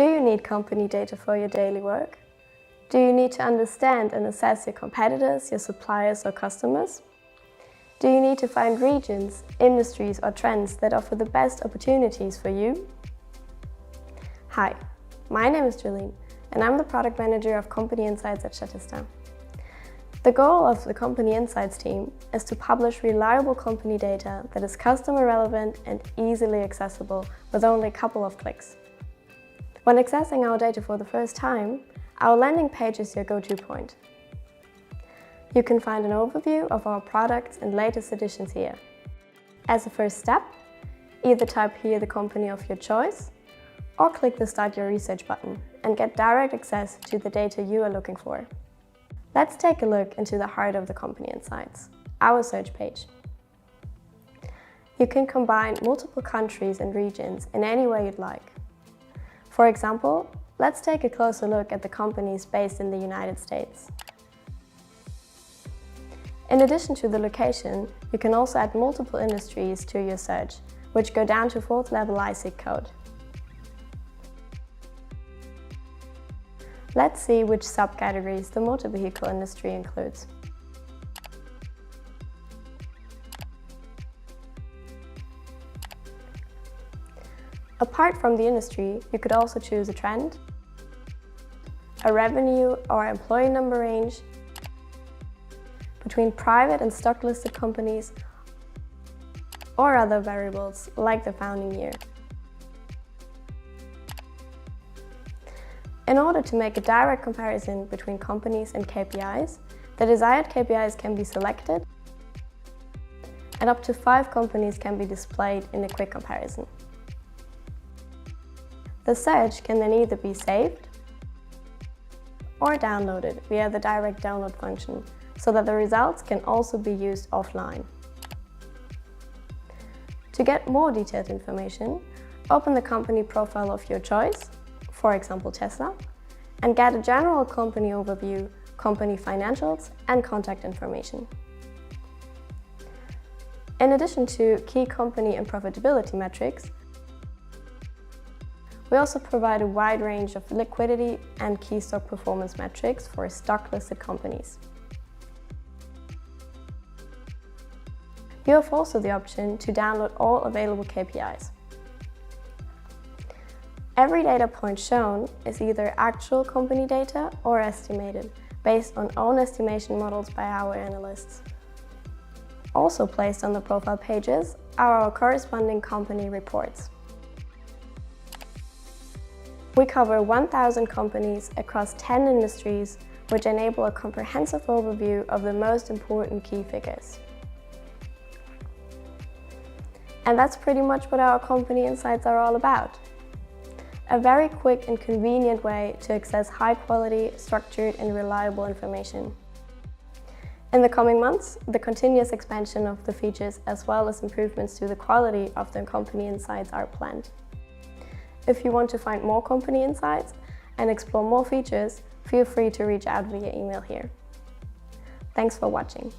Do you need company data for your daily work? Do you need to understand and assess your competitors, your suppliers or customers? Do you need to find regions, industries or trends that offer the best opportunities for you? Hi, my name is Jolene and I'm the Product Manager of Conpany Insights at Statista. The goal of the Conpany Insights team is to publish reliable company data that is customer relevant and easily accessible with only a couple of clicks. When accessing our data for the first time, our landing page is your go-to point. You can find an overview of our products and latest editions here. As a first step, either type here the company of your choice or click the Start Your Research button and get direct access to the data you are looking for. Let's take a look into the heart of the Conpany Insights, our search page. You can combine multiple countries and regions in any way you'd like. For example, let's take a closer look at the companies based in the United States. In addition to the location, you can also add multiple industries to your search, which go down to 4th level ISIC code. Let's see which subcategories the motor vehicle industry includes. Apart from the industry, you could also choose a trend, a revenue or employee number range, between private and stock-listed companies, or other variables like the founding year. In order to make a direct comparison between companies and KPIs, the desired KPIs can be selected, and up to 5 companies can be displayed in a quick comparison. The search can then either be saved or downloaded via the direct download function, so that the results can also be used offline. To get more detailed information, open the company profile of your choice, for example Tesla, and get a general company overview, company financials, and contact information. In addition to key company and profitability metrics, we also provide a wide range of liquidity and key stock performance metrics for stock-listed companies. You have also the option to download all available KPIs. Every data point shown is either actual company data or estimated, based on own estimation models by our analysts. Also placed on the profile pages are our corresponding company reports. We cover 1,000 companies across 10 industries, which enable a comprehensive overview of the most important key figures. And that's pretty much what our Conpany Insights are all about. A very quick and convenient way to access high-quality, structured and reliable information. In the coming months, the continuous expansion of the features as well as improvements to the quality of the Conpany Insights are planned. If you want to find more Conpany Insights and explore more features, feel free to reach out via email here. Thanks for watching.